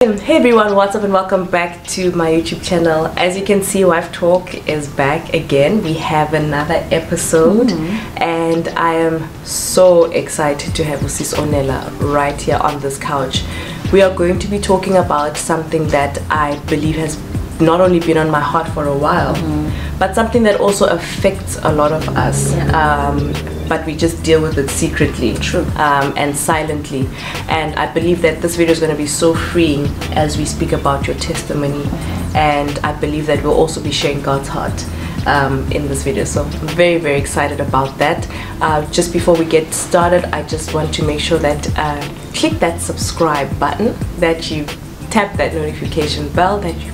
Hey everyone, what's up and welcome back to my YouTube channel. As you can see, Wife Talk is back again. We have another episode and I am so excited to have Sis Onela right here on this couch. We are going to be talking about something that I believe has not only been on my heart for a while, but something that also affects a lot of us. But we just deal with it secretly and silently. And I believe that this video is going to be so freeing as we speak about your testimony. And I believe that we'll also be sharing God's heart in this video. So I'm very, very excited about that. Just before we get started, I just want to make sure that click that subscribe button, that you tap that notification bell, that you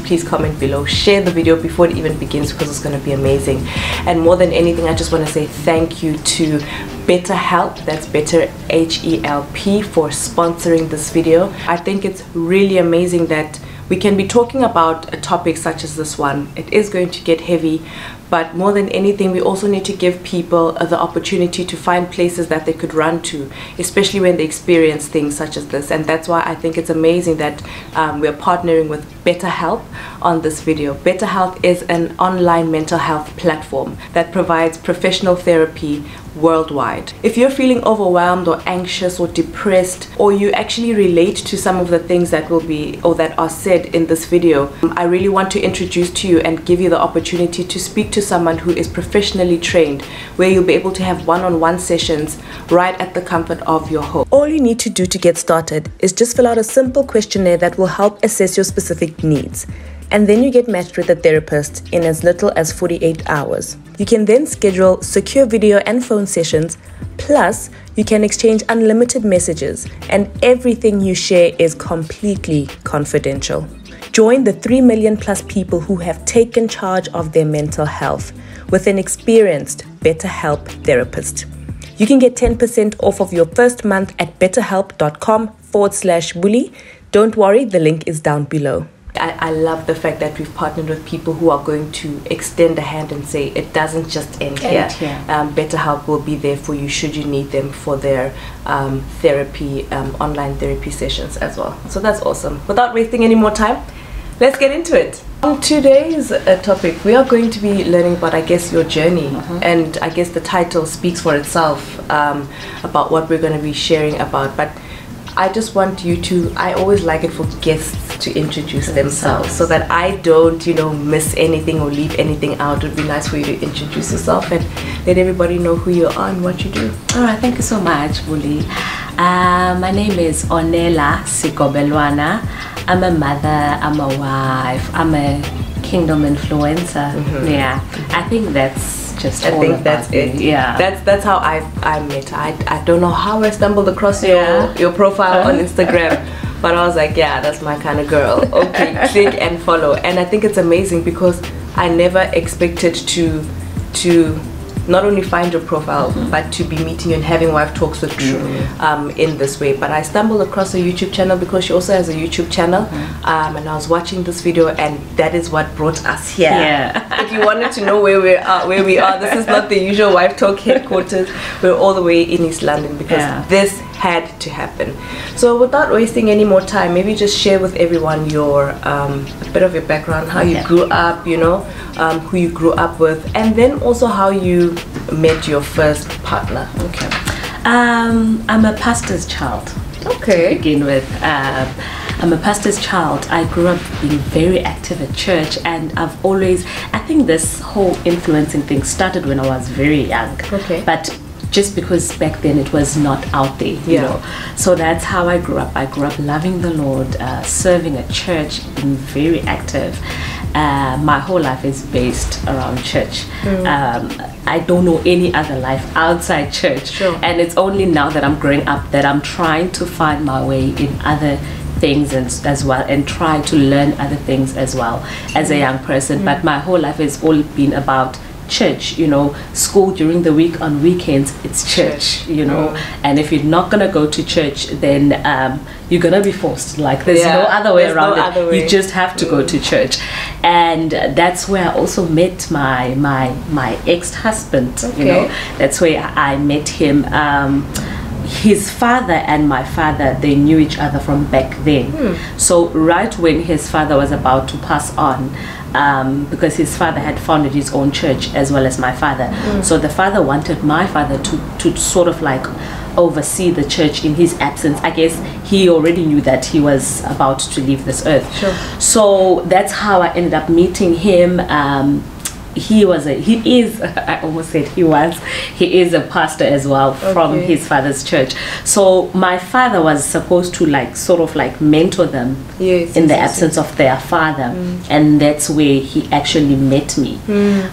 please comment below, share the video before it even begins, because it's going to be amazing. And more than anything, I just want to say thank you to BetterHelp, that's Better H-E-L-P, for sponsoring this video. I think it's really amazing that we can be talking about a topic such as this one. It is going to get heavy, but more than anything, we also need to give people the opportunity to find places that they could run to, especially when they experience things such as this. And that's why I think it's amazing that we're partnering with BetterHelp on this video. BetterHelp is an online mental health platform that provides professional therapy worldwide. If you're feeling overwhelmed or anxious or depressed, or you actually relate to some of the things that will be or that are said in this video, I really want to introduce to you and give you the opportunity to speak to someone who is professionally trained, where you'll be able to have one-on-one sessions right at the comfort of your home. All you need to do to get started is just fill out a simple questionnaire that will help assess your specific needs. And then you get matched with a therapist in as little as 48 hours. You can then schedule secure video and phone sessions, plus you can exchange unlimited messages, and everything you share is completely confidential. Join the 3 million plus people who have taken charge of their mental health with an experienced BetterHelp therapist. You can get 10% off of your first month at betterhelp.com/Buli. Don't worry, the link is down below. I love the fact that we've partnered with people who are going to extend a hand and say it doesn't just end here. BetterHelp will be there for you should you need them for their therapy, online therapy sessions as well. So that's awesome. Without wasting any more time, let's get into it. On today's topic, we are going to be learning about, I guess, your journey. And I guess the title speaks for itself about what we're going to be sharing about. But I just want you to, I always like it for guests to introduce themselves so that I don't, miss anything or leave anything out. It would be nice for you to introduce yourself and let everybody know who you are and what you do. All right, thank you so much, Buli. My name is Onela Sigobelwana. I'm a mother, I'm a wife, I'm a kingdom influencer. Yeah, I think that's just all about that's it. Me. Yeah, that's how I met her. I don't know how I stumbled across your profile on Instagram, but I was like, yeah, that's my kind of girl. Okay, click and follow. And I think it's amazing because I never expected to not only find your profile, but to be meeting you and having Wife Talks with you in this way. But I stumbled across a YouTube channel because she also has a YouTube channel, and I was watching this video, and that is what brought us here. If you wanted to know where we are, this is not the usual Wife Talk headquarters. We're all the way in East London because this had to happen. So without wasting any more time, maybe just share with everyone your a bit of your background, how you grew up, who you grew up with, and then also how you met your first partner. I'm a pastor's child. To begin with, I'm a pastor's child. I grew up being very active at church, and I've always, I think this whole influencing thing started when I was very young. But just because back then it was not out there, you know. So that's how I grew up. I grew up loving the Lord, serving at church, being very active. My whole life is based around church. I don't know any other life outside church. And it's only now that I'm growing up that I'm trying to find my way in other things as well, and try to learn other things as well as a young person. But my whole life has all been about church, school during the week, on weekends it's church, and if you're not gonna go to church, then you're gonna be forced. Like there's no other way around it. You just have to go to church. And that's where I also met my ex-husband. That's where I met him. his father and my father, they knew each other from back then. So right when his father was about to pass on, because his father had founded his own church as well as my father, so the father wanted my father to sort of like oversee the church in his absence. I guess he already knew that he was about to leave this earth. Sure. So that's how I ended up meeting him. He is I almost said he is a pastor as well from his father's church. So my father was supposed to like sort of like mentor them in the absence of their father, and that's where he actually met me.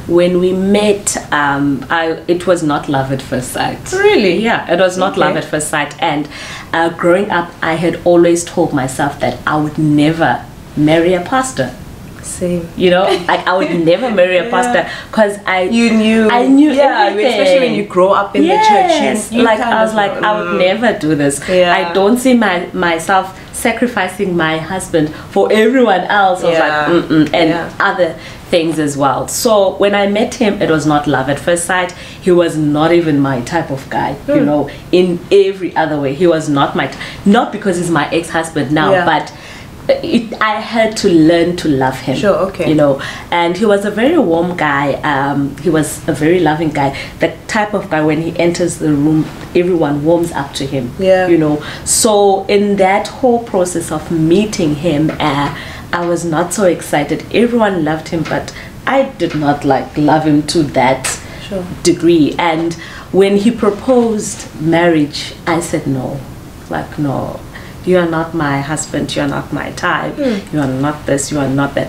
When we met, it was not love at first sight. Really? Yeah, it was not love at first sight. And growing up, I had always told myself that I would never marry a pastor. Same. You know, like I would never marry a pastor because I knew everything. Especially when you grow up in the church. You like I was like, I would never do this. I don't see myself sacrificing my husband for everyone else. I was like, and other things as well. So when I met him, it was not love at first sight. He was not even my type of guy. You know, in every other way, he was not not because he's my ex-husband now, but I had to learn to love him. Sure, okay. You know, and he was a very warm guy. He was a very loving guy. The type of guy, when he enters the room, everyone warms up to him. Yeah. You know, so in that whole process of meeting him, I was not so excited. Everyone loved him, but I did not like love him to that degree. And when he proposed marriage, I said no. Like, no. You are not my husband, you are not my type, you are not this, you are not that.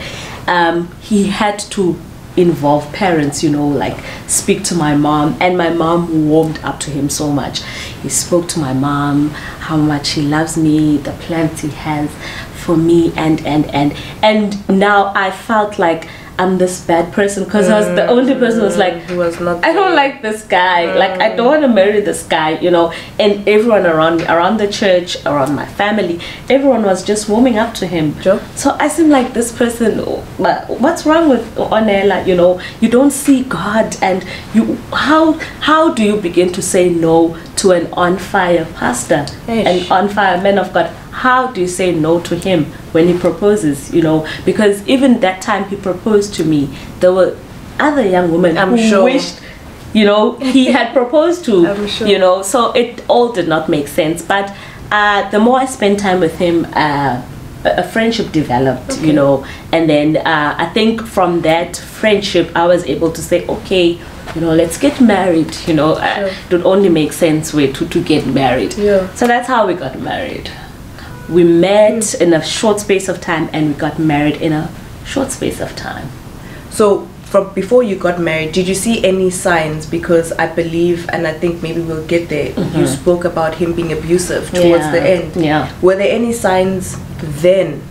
He had to involve parents, you know, like speak to my mom, and my mom warmed up to him so much. He spoke to my mom, how much he loves me, the plans he has for me, and now I felt like I'm this bad person because I was the only person who was like, I don't like this guy, like I don't want to marry this guy, you know. And everyone around me, around the church, around my family, everyone was just warming up to him. So I seemed like this person. What's wrong with Onela? You know, you don't see God, and how do you begin to say no to an on fire pastor, an on fire man of God? How do you say no to him when he proposes, you know? Because even that time he proposed to me, there were other young women who wished, you know, he had proposed to, you know, so it all did not make sense. But the more I spent time with him, a friendship developed, you know, and then I think from that friendship, I was able to say, okay, you know, let's get married, you know. It would only make sense to get married. So that's how we got married. We met in a short space of time, and we got married in a short space of time. So from before you got married, did you see any signs? Because I believe, and I think maybe we'll get there, you spoke about him being abusive towards the end. Were there any signs then?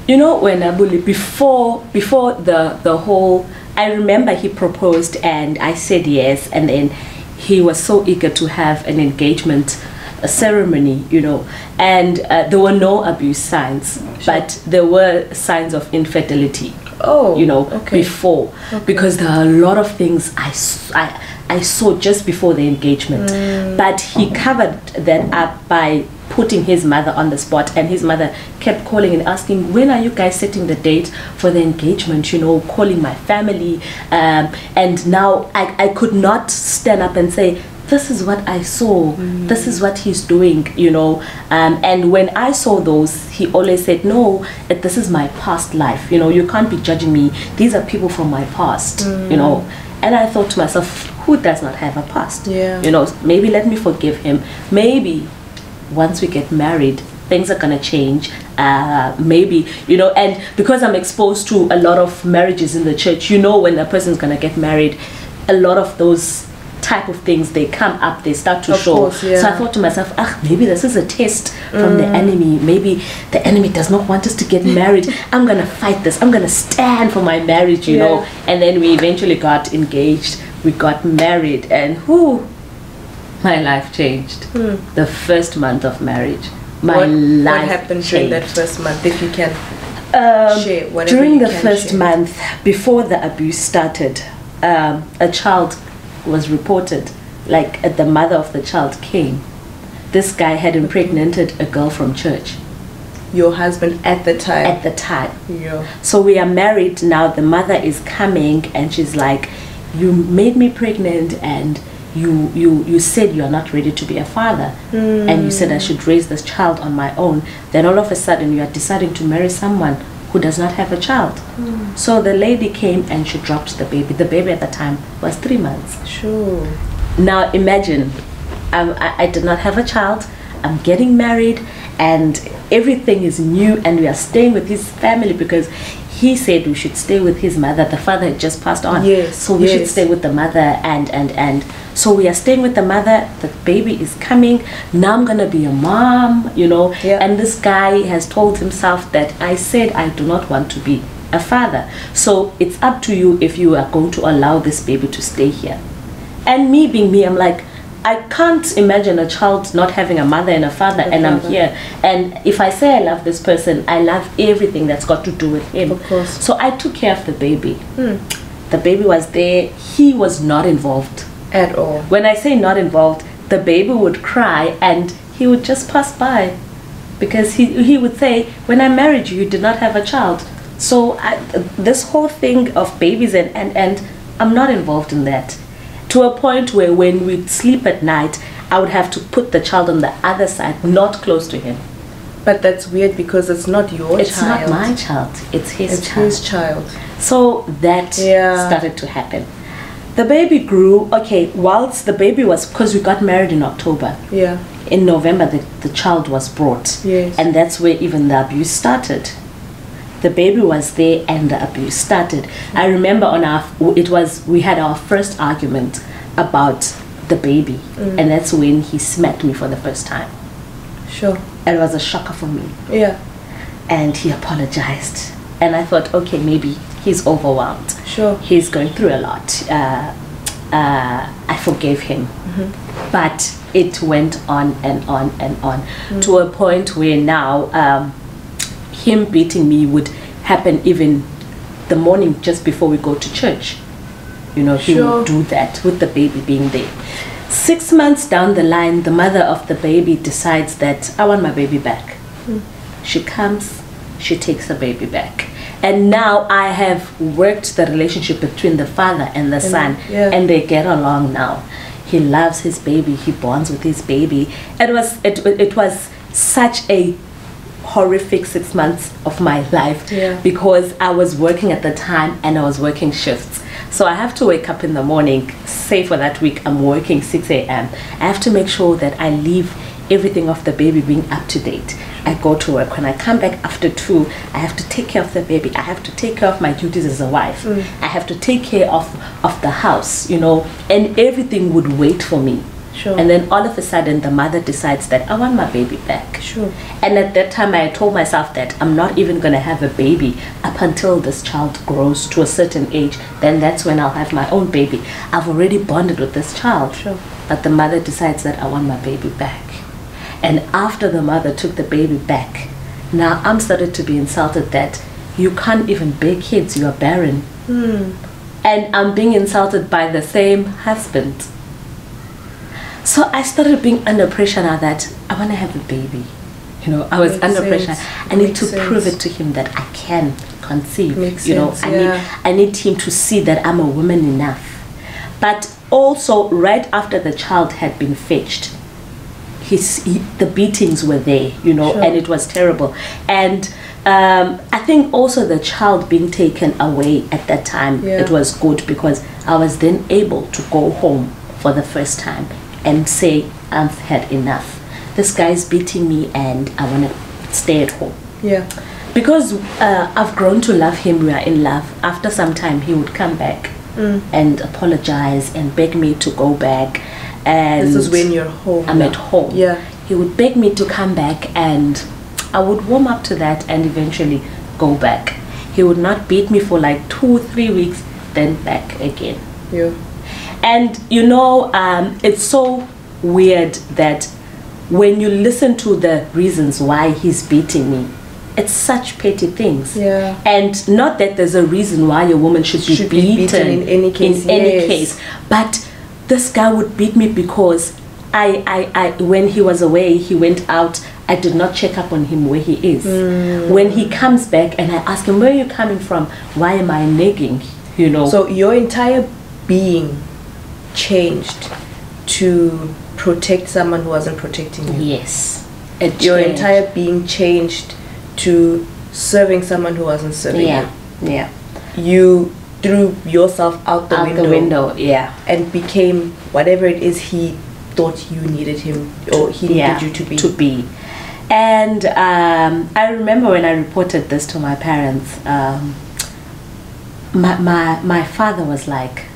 You know, when Buli, before the whole, I remember he proposed and I said yes, and then he was so eager to have an engagement, a ceremony, you know, and there were no abuse signs, but there were signs of infidelity. You know, before, because there are a lot of things I saw just before the engagement, but he covered that up by putting his mother on the spot, and his mother kept calling and asking, when are you guys setting the date for the engagement, you know, calling my family, and now I could not stand up and say, this is what I saw, this is what he's doing, you know. And when I saw those, he always said, no, this is my past life, you know, you can't be judging me, these are people from my past, you know. And I thought to myself, who does not have a past? You know, maybe let me forgive him. Maybe once we get married, things are gonna change. Maybe, you know, and because I'm exposed to a lot of marriages in the church, you know, when a person's gonna get married, a lot of those type of things, they come up, they start to show. So I thought to myself, maybe this is a test from the enemy. Maybe the enemy does not want us to get married. I'm gonna fight this, I'm gonna stand for my marriage, you know. And then we eventually got engaged, we got married, and my life changed. The first month of marriage, my life what happened changed. during that first month, if you can share whatever during you the can first share. month, before the abuse started, a child was reported, like the mother of the child came this guy had impregnated a girl from church. Your husband at the time? At the time. Yeah. So we are married now. The mother is coming and she's like, you made me pregnant and you said you're not ready to be a father. And you said I should raise this child on my own. Then all of a sudden you are deciding to marry someone who does not have a child. So the lady came and she dropped the baby. The baby at the time was 3 months. Sure. Now imagine, I did not have a child. I'm getting married and everything is new, and we are staying with his family because he said we should stay with his mother. The father had just passed on. Yes. So we should stay with the mother and so we are staying with the mother. The baby is coming. Now I'm gonna be a mom, you know. Yeah. And this guy has told himself that I said I do not want to be a father. So it's up to you if you are going to allow this baby to stay here. And me being me, I'm like, I can't imagine a child not having a mother and a father, I'm here. And if I say I love this person, I love everything that's got to do with him. Of course. So I took care of the baby. The baby was there. He was not involved. At all. When I say not involved, the baby would cry and he would just pass by. Because he would say, when I married you, you did not have a child. So this whole thing of babies and I'm not involved in that. To a point where when we'd sleep at night, I would have to put the child on the other side, not close to him. But that's weird because it's not your child. It's not my child. It's his child. His child. So that started to happen. The baby grew. Okay, whilst the baby was, because we got married in October. Yeah. In November, the child was brought. Yes. And that's where even the abuse started. The baby was there and the abuse started. I remember we had our first argument about the baby, and that's when he smacked me for the first time. Sure. It was a shocker for me. Yeah. And he apologized. And I thought, okay, maybe he's overwhelmed. Sure. He's going through a lot. I forgave him. But it went on and on and on to a point where now him beating me would happen even the morning just before we go to church. You know, he would do that with the baby being there. 6 months down the line, the mother of the baby decides that I want my baby back. She comes, she takes the baby back. And now I have worked the relationship between the father and the son, and they get along now. He loves his baby, he bonds with his baby. It was such a horrific 6 months of my life because I was working at the time and I was working shifts. So I have to wake up in the morning, say for that week I'm working 6 a.m. I have to make sure that I leave everything of the baby being up to date. I go to work. When I come back after 2, I have to take care of the baby. I have to take care of my duties as a wife. I have to take care of the house, you know, and everything would wait for me. Sure. And then all of a sudden the mother decides that I want my baby back. Sure. And at that time I told myself that I'm not even going to have a baby up until this child grows to a certain age. Then that's when I'll have my own baby. I've already bonded with this child. Sure. But the mother decides that I want my baby back. And after the mother took the baby back, now I'm started to be insulted that you can't even bear kids, you are barren. And I'm being insulted by the same husband. So I started being under pressure now that I want to have a baby. You know, I was under pressure. I need to prove it to him that I can conceive. You know, I need him to see that I'm a woman enough. But also, right after the child had been fetched, the beatings were there, you know, and it was terrible. And I think also the child being taken away at that time, it was good because I was then able to go home for the first time and say, I've had enough. This guy's beating me and I want to stay at home. Yeah. Because I've grown to love him, we are in love. After some time, he would come back and apologize and beg me to go back. And this is when you're home. I'm at home. Yeah. He would beg me to come back and I would warm up to that and eventually go back. He would not beat me for like 2-3 weeks, then back again. Yeah. And you know, it's so weird that when you listen to the reasons why he's beating me, it's such petty things. Yeah. And not that there's a reason why a woman should be beaten in any case. But this guy would beat me because when he was away, he went out. I did not check up on him where he is. When he comes back and I ask him, where are you coming from? Why am I nagging? You know. So your entire being changed to protect someone who wasn't protecting you. Yes. Your entire being changed to serving someone who wasn't serving you. Yeah. You threw yourself out the window. Yeah. And became whatever it is he thought you needed him, or he needed you to be. And I remember when I reported this to my parents, my father was like,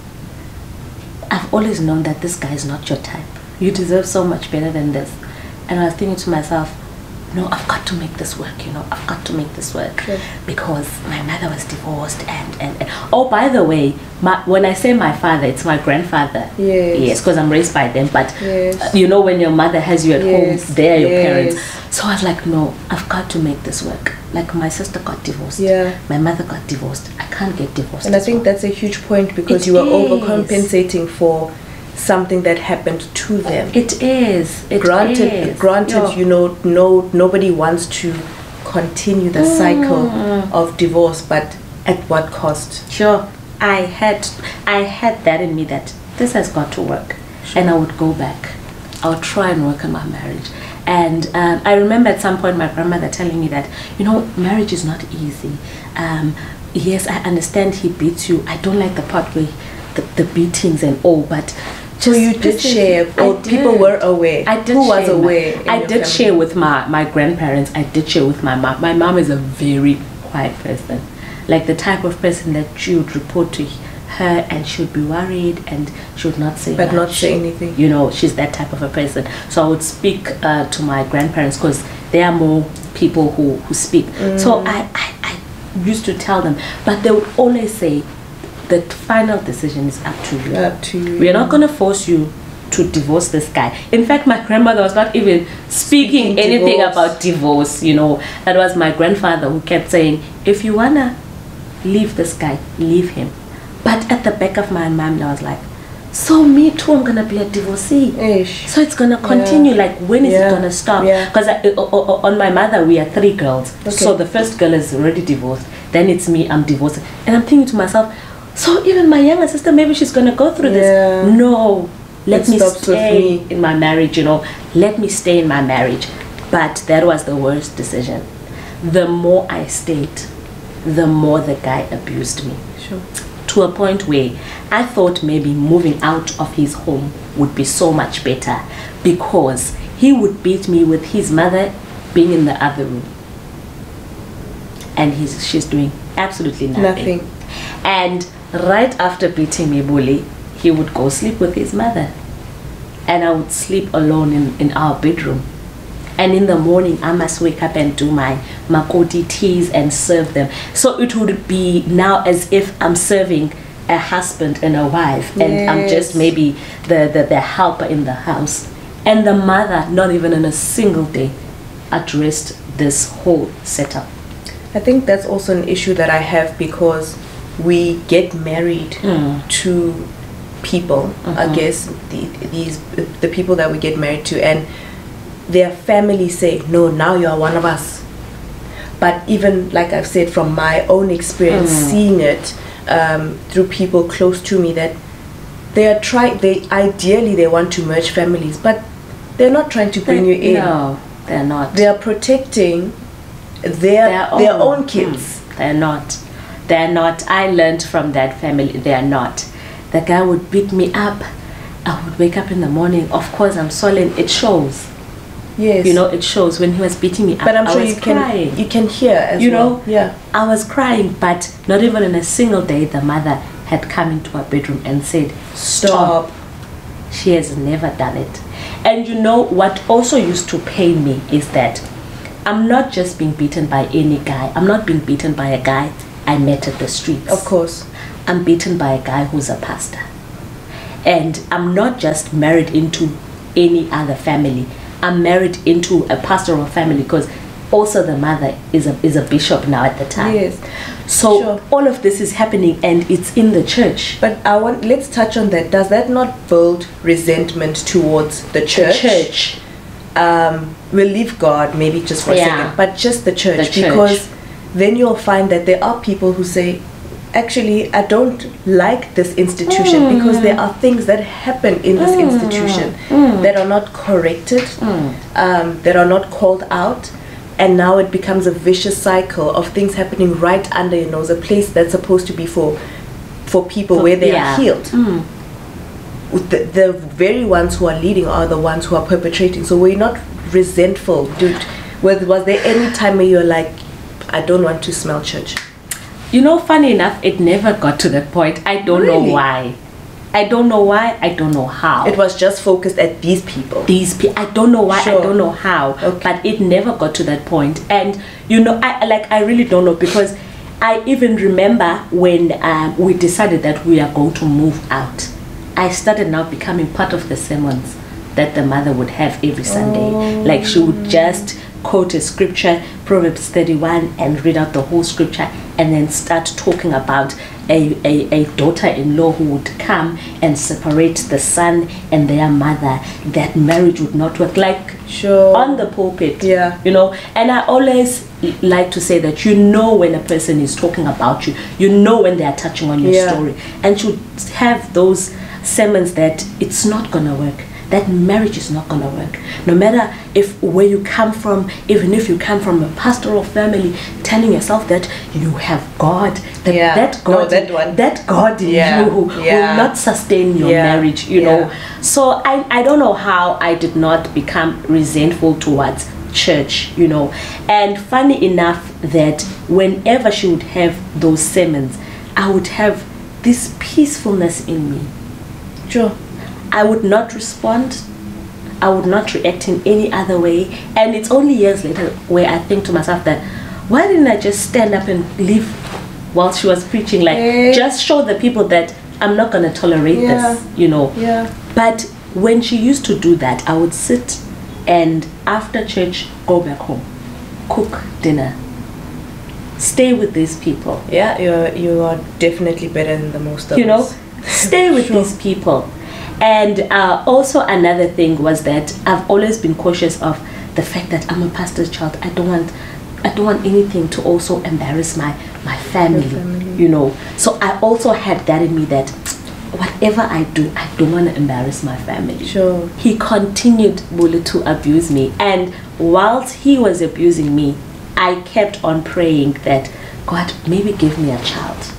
I've always known that this guy is not your type. You deserve so much better than this. And I was thinking to myself, no, I've got to make this work, I've got to make this work. Sure. Because my mother was divorced and oh, by the way, when I say my father, it's my grandfather. Yes, because I'm raised by them. But when your mother has you at home, they're your parents. So I was like, no, I've got to make this work. Like, my sister got divorced. My mother got divorced. I can't get divorced. And I think that's a huge point, because you were overcompensating for something that happened to them. It is. Granted, nobody wants to continue the cycle of divorce, but at what cost? Sure. I had that in me, that this has got to work. Sure. And I would go back. I would try and work on my marriage. And I remember at some point my grandmother telling me that, marriage is not easy. Yes, I understand he beats you. I don't like the part where the beatings and all, but so you did share, or people were aware? I did. Who was aware? I did share with my grandparents. I did share with my mom. My mom is a very quiet person, like the type of person that you would report to her and she would be worried and she would not say but much. Not say anything. She's that type of a person. So I would speak to my grandparents, because there are more people who speak. So I used to tell them, but they would always say, the final decision is up to you. We are not going to force you to divorce this guy. In fact, my grandmother was not even speaking anything about divorce. That was my grandfather who kept saying, if you want to leave this guy, leave him. But at the back of my mind, I was like, so me too, I'm going to be a divorcee. So it's going to continue. Like, when is it going to stop? Because on my mother, we are 3 girls. Okay. So the first girl is already divorced. Then it's me, I'm divorced. And I'm thinking to myself, so even my younger sister, maybe she's going to go through this. No, let me stay in my marriage, Let me stay in my marriage. But that was the worst decision. The more I stayed, the more the guy abused me. Sure. To a point where I thought maybe moving out of his home would be so much better, because he would beat me with his mother being in the other room. And she's doing absolutely nothing. And right after beating me, Buli, he would go sleep with his mother. And I would sleep alone in our bedroom. And in the morning, I must wake up and do my makoti teas and serve them. So it would be now as if I'm serving a husband and a wife. And I'm just maybe the helper in the house. And the mother, not even in a single day, addressed this whole setup. I think that's also an issue that I have, because we get married to people, I guess, the people that we get married to, and their families say, no, now you are one of us. But even, like I've said, from my own experience, seeing it through people close to me, that ideally they want to merge families, but they're not trying to bring you in. No, they're not. They are protecting their own kids. They're not. I learned from that family. They are not. The guy would beat me up. I would wake up in the morning. Of course, I'm swollen. It shows. Yes. It shows when he was beating me up. But I'm sure you can hear as well. Yeah. I was crying, but not even in a single day the mother had come into our bedroom and said, stop. She has never done it. And what also used to pain me is that I'm not just being beaten by any guy. I'm not being beaten by a guy I met at the streets. Of course. I'm beaten by a guy who's a pastor. And I'm not just married into any other family. I'm married into a pastoral family, because also the mother is a bishop now at the time. Yes. So all of this is happening and it's in the church. But let's touch on that. Does that not build resentment towards the church? The church. We'll leave God maybe just for a second, but just the church, because then you'll find that there are people who say, actually, I don't like this institution because there are things that happen in this institution that are not corrected, that are not called out, and now it becomes a vicious cycle of things happening right under your nose, a place that's supposed to be for people where they are healed. The very ones who are leading are the ones who are perpetrating. So we're not resentful, dude. Was there any time where you're like, I don't want to smell church? You know, funny enough, it never got to that point. I don't know why. I don't know why. I don't know how. It was just focused at these people. I don't know why. I don't know how. But it never got to that point. And you know, I really don't know, because I even remember when we decided that we are going to move out. I started now becoming part of the sermons that the mother would have every Sunday. Like she would just quote a scripture, Proverbs 31, and read out the whole scripture, and then start talking about a daughter-in-law who would come and separate the son and their mother, that marriage would not work, like on the pulpit. You know. And I always like to say that you know when a person is talking about you, you know when they are touching on your story, and you have those sermons that it's not gonna work, that marriage is not gonna work, no matter if where you come from, even if you come from a pastoral family, telling yourself that you have God, that God in you will not sustain your marriage, you know. So I don't know how I did not become resentful towards church, you know. And funny enough that whenever she would have those sermons, I would have this peacefulness in me. I would not respond. I would not react in any other way. And it's only years later where I think to myself that, why didn't I just stand up and leave while she was preaching? Like, just show the people that I'm not going to tolerate this, you know. But when she used to do that, I would sit and after church, go back home, cook dinner, stay with these people. You are definitely better than the most of us. You know, stay with these people. And also another thing was that I've always been cautious of the fact that I'm a pastor's child. I don't want anything to also embarrass my family, you know. So I also had that in me, that whatever I do, I don't want to embarrass my family. He continued, Buli, to abuse me, and whilst he was abusing me, I kept on praying that, God, maybe give me a child.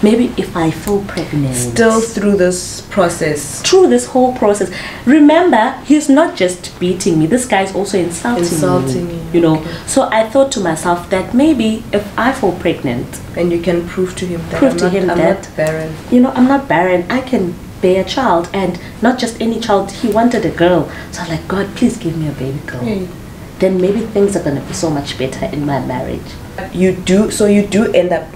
Maybe if I fall pregnant. Still through this process. Through this whole process. Remember, he's not just beating me. This guy's also insulting me. You know. So I thought to myself that maybe if I fall pregnant. And you can prove to him that I'm not barren. You know, I'm not barren. I can bear a child. And not just any child. He wanted a girl. So I'm like, God, please give me a baby girl. Then maybe things are going to be so much better in my marriage. So you do end up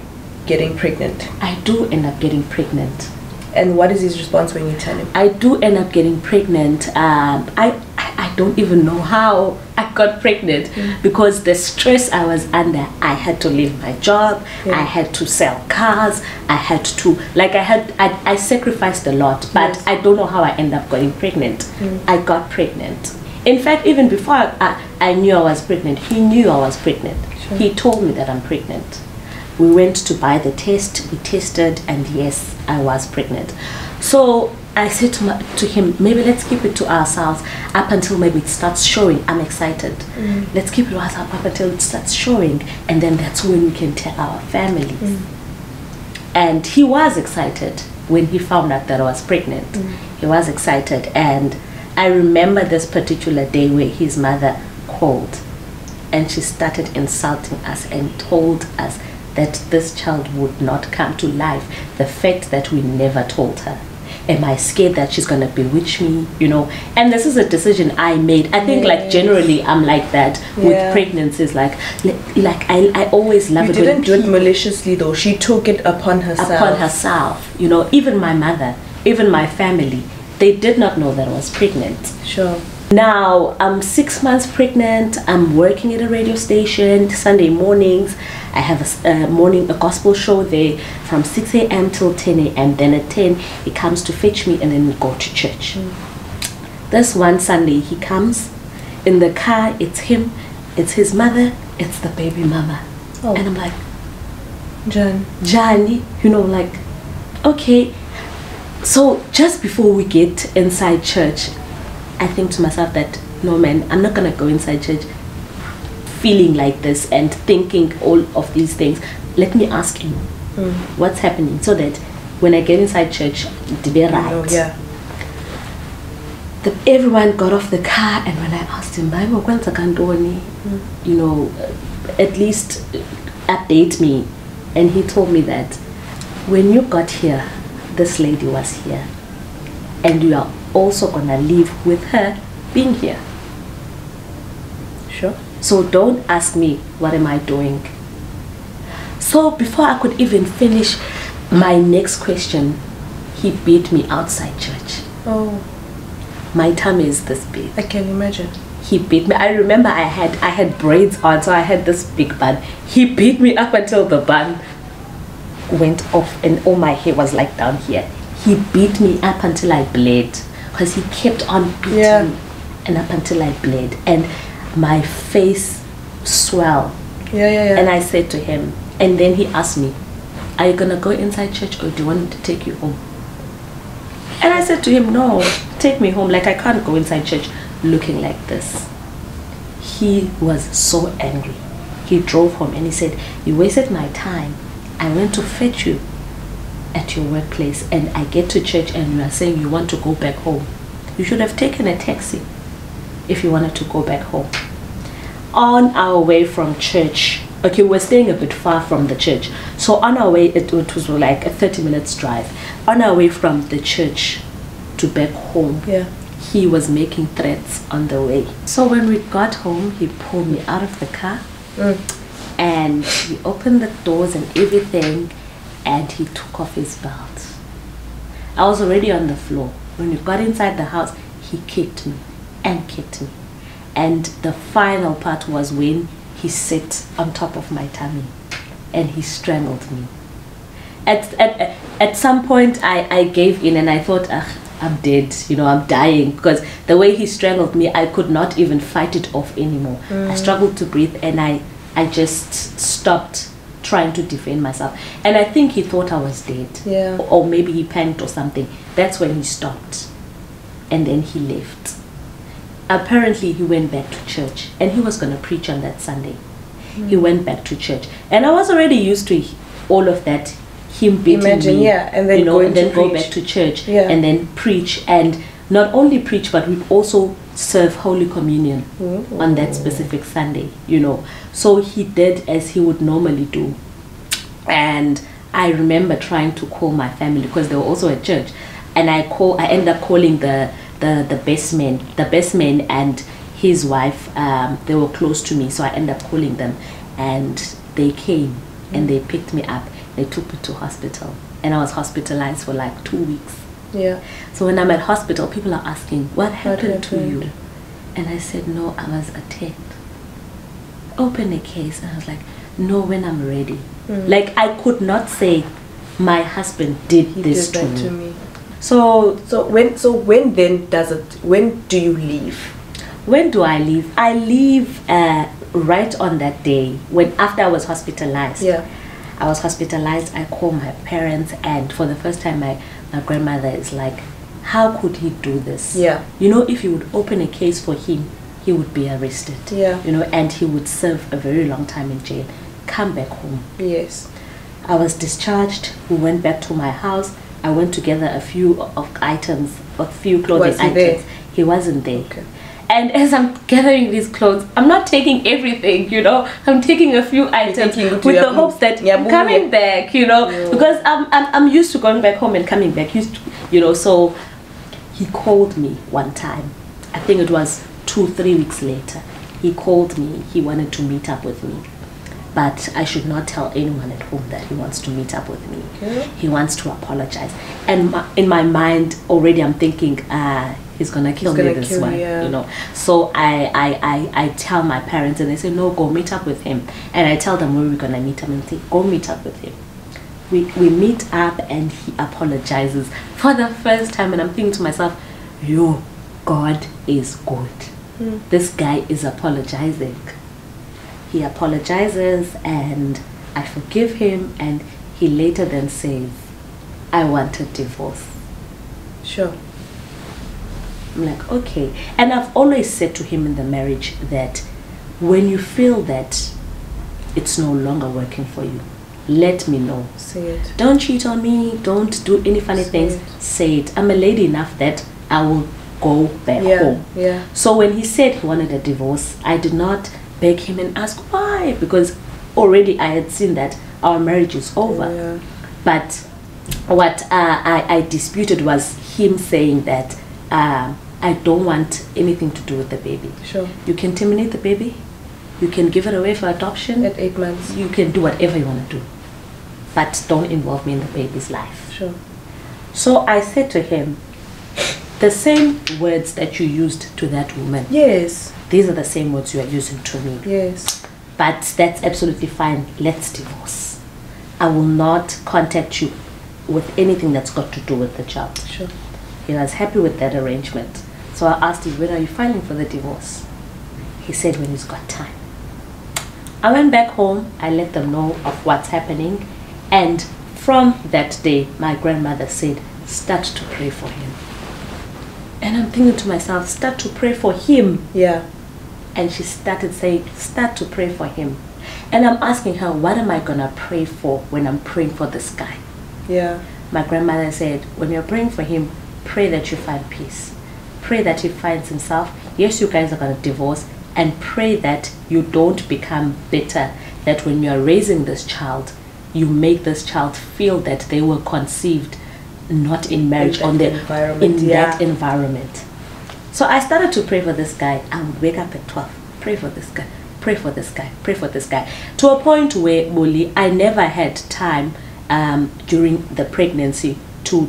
getting pregnant. I do end up getting pregnant. And what is his response when you tell him? I do end up getting pregnant. I don't even know how I got pregnant, because the stress I was under, I had to leave my job, I had to sell cars, I had to, like I sacrificed a lot, but I don't know how I ended up getting pregnant. I got pregnant. In fact, even before I knew I was pregnant, he knew I was pregnant. He told me that I'm pregnant. We went to buy the test, we tested, and yes, I was pregnant. So I said to him, maybe let's keep it to ourselves up until maybe it starts showing. I'm excited. Let's keep it to ourselves up until it starts showing, and then that's when we can tell our families. And he was excited when he found out that I was pregnant. He was excited, and I remember this particular day where his mother called, and she started insulting us and told us that this child would not come to life. The fact that we never told her. Am I scared that she's gonna bewitch me? You know, and this is a decision I made. I think like generally I'm like that with pregnancies. Like I always love it. You didn't do it maliciously though. She took it upon herself. Upon herself. You know, even my mother, even my family, they did not know that I was pregnant. Now I'm 6 months pregnant. I'm working at a radio station Sunday mornings. I have a gospel show there from 6 a.m. till 10 a.m. Then at 10 he comes to fetch me and then we go to church. This one Sunday he comes in the car. It's him, it's his mother, it's the baby mama. And I'm like, Johnny, you know, like, okay. So just before we get inside church, I think to myself that, no man, I'm not gonna go inside church feeling like this and thinking all of these things. Let me ask him what's happening, so that when I get inside church, to be right. Everyone got off the car, and when I asked him, you know, at least update me, and he told me that when you got here, this lady was here, and you are also gonna live with her being here. Sure. So don't ask me what am I doing. So before I could even finish my next question, he beat me outside church. Oh. My tummy is this big. I can imagine. He beat me. I remember I had braids on, so I had this big bun. He beat me up until the bun went off and all my hair was like down here. He beat me up until I bled, because he kept on beating me, and up until I bled, and my face swelled. And I said to him, and then he asked me, are you gonna go inside church or do you want me to take you home? And I said to him, no, take me home. Like, I can't go inside church looking like this. He was so angry. He drove home and he said, you wasted my time. I went to fetch you at your workplace, and I get to church and you are saying you want to go back home. You should have taken a taxi if you wanted to go back home. On our way from church, okay, we're staying a bit far from the church, so on our way, it was like a 30 minutes drive. On our way from the church to back home, he was making threats on the way. So when we got home, he pulled me out of the car and he opened the doors and everything, and he took off his belt. I was already on the floor. When we got inside the house, he kicked me and kicked me. And the final part was when he sat on top of my tummy and he strangled me. At some point, I gave in and I thought, I'm dead, you know, I'm dying, because the way he strangled me, I could not even fight it off anymore. I struggled to breathe, and I just stopped trying to defend myself. And I think he thought I was dead. Or maybe he panicked or something. That's when he stopped. And then he left. Apparently he went back to church, and he was going to preach on that Sunday. He went back to church, and I was already used to all of that, him beating me, and then, you know, and then go back to church and then preach, and not only preach, but we also serve Holy Communion on that specific Sunday, you know. So he did as he would normally do. And I remember trying to call my family, because they were also at church, and I ended up calling the best man and his wife. They were close to me, so I ended up calling them, and they came and they picked me up. They took me to hospital, and I was hospitalized for like 2 weeks. So when I'm at hospital, people are asking, what happened to you? And I said, no, I was attacked. Open a case. And I was like, no, when I'm ready. Like, I could not say my husband did this to me. So when do you leave? When do I leave? I leave right on that day, after I was hospitalized. I was hospitalized. I called my parents, and for the first time my grandmother is like, how could he do this? You know, if you would open a case for him, he would be arrested. You know, and he would serve a very long time in jail. Come back home. I was discharged. We went back to my house. I went to gather a few clothing items. He wasn't there. And as I'm gathering these clothes, I'm not taking everything, you know. I'm taking a few items with the hopes that coming back, you know, because I'm used to going back home and coming back, you know. So he called me one time. I think it was 2-3 weeks later. He called me. He wanted to meet up with me. But I should not tell anyone at home that he wants to meet up with me. He wants to apologize. And in my mind already I'm thinking, he's gonna kill me this one, you know. So I tell my parents, and they say, no, go meet up with him. And I tell them where we're gonna meet him, and they say, go meet up with him. We meet up, and he apologizes for the first time, and I'm thinking to myself, yo, God is good. This guy is apologizing. He apologizes, and I forgive him, and he later then says, I want a divorce. Sure. I'm like, okay. And I've always said to him in the marriage that when you feel that it's no longer working for you, let me know. Say it. Don't cheat on me. Don't do any funny things. Say it. I'm a lady enough that I will go back home. Yeah. So when he said he wanted a divorce, I did not beg him and ask why, because already I had seen that our marriage is over. Yeah. But what I disputed was him saying that I don't want anything to do with the baby. Sure. You can terminate the baby. You can give it away for adoption. At 8 months. You can do whatever you want to do. But don't involve me in the baby's life. Sure. So I said to him, the same words that you used to that woman. Yes. These are the same words you are using to me. Yes. But that's absolutely fine. Let's divorce. I will not contact you with anything that's got to do with the child. Sure. He was happy with that arrangement. So I asked him, when are you filing for the divorce? He said, when he's got time. I went back home. I let them know of what's happening. And from that day, my grandmother said, start to pray for him. And I'm thinking to myself, start to pray for him. Yeah. And she started saying, start to pray for him. And I'm asking her, what am I going to pray for when I'm praying for this guy? Yeah. My grandmother said, when you're praying for him, pray that you find peace. Pray that he finds himself. Yes, you guys are going to divorce. And pray that you don't become bitter. That when you're raising this child, you make this child feel that they were conceived not in marriage, in that environment. So I started to pray for this guy. I would wake up at 12, pray for this guy, pray for this guy, pray for this guy. To a point where, Buli, I never had time during the pregnancy to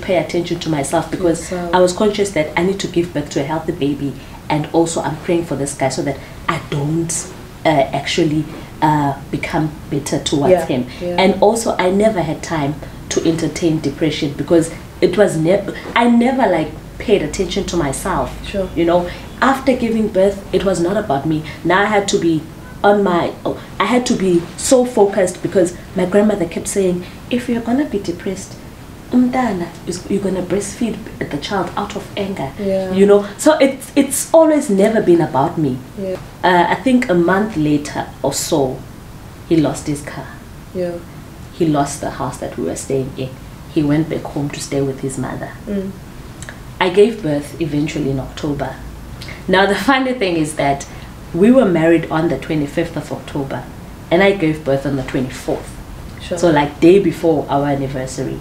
pay attention to myself, because I was conscious that I need to give birth to a healthy baby, and also I'm praying for this guy so that I don't actually become bitter towards him. And also I never had time to entertain depression, because it was I never like paid attention to myself. Sure. You know, after giving birth, it was not about me. Now I had to be I had to be so focused, because my grandmother kept saying, if you're gonna be depressed, you're gonna breastfeed the child out of anger. You know, so it's always never been about me. I think a month later or so, he lost his car. He lost the house that we were staying in. He went back home to stay with his mother. I gave birth eventually in October. Now the funny thing is that we were married on the 25th of October, and I gave birth on the 24th. So like day before our anniversary.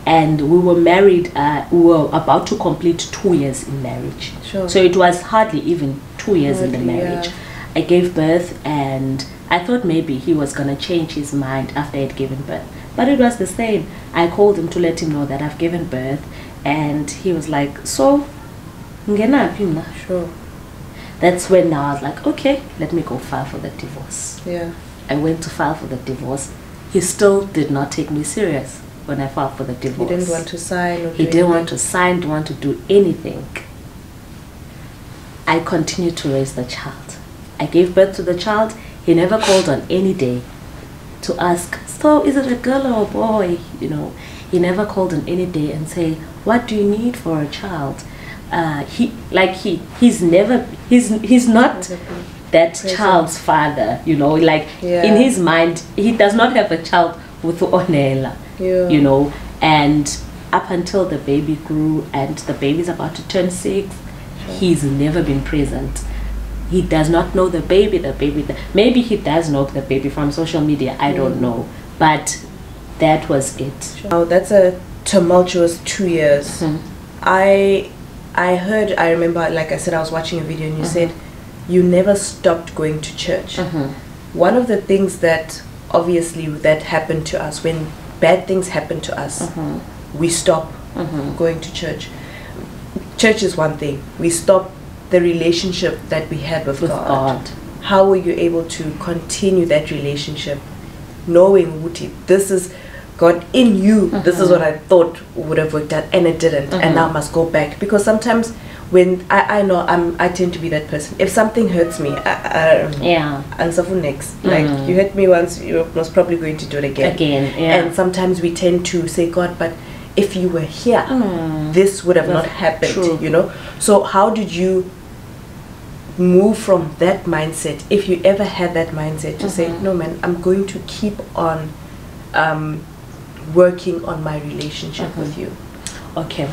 And we were married, we were about to complete 2 years in marriage. So it was hardly even 2 years in the marriage. I gave birth, and I thought maybe he was going to change his mind after I had given birth. But it was the same. I called him to let him know that I've given birth, and he was like, so, sure. That's when now I was like, okay, let me go file for the divorce. I went to file for the divorce. He still did not take me serious when I filed for the divorce. He didn't want to sign? He didn't want to sign, didn't want to do anything. I continued to raise the child. I gave birth to the child. He never called on any day to ask, so is it a girl or a boy? You know, he never called on any day and say, what do you need for a child? He's not that child's father, you know, like in his mind, he does not have a child with Onela, you know, and up until the baby grew and the baby's about to turn 6, he's never been present. He does not know the baby, maybe he does know the baby from social media, I don't know, but that was it. Oh, that's a tumultuous 2 years. I remember, like I said, I was watching a video and you said you never stopped going to church. One of the things that obviously that happened to us, when bad things happen to us, we stop going to church. church is one thing. We stop the relationship that we had with God. How were you able to continue that relationship, knowing this is God in you? This is what I thought would have worked out, and it didn't, and now I must go back. Because sometimes when I know I tend to be that person. If something hurts me, answer for next. Like, you hurt me once, you're most probably going to do it again. And sometimes we tend to say, God, but if you were here, this would have not happened. True. You know. So how did you move from that mindset, if you ever had that mindset, to say, no man, I'm going to keep on working on my relationship with you? Okay.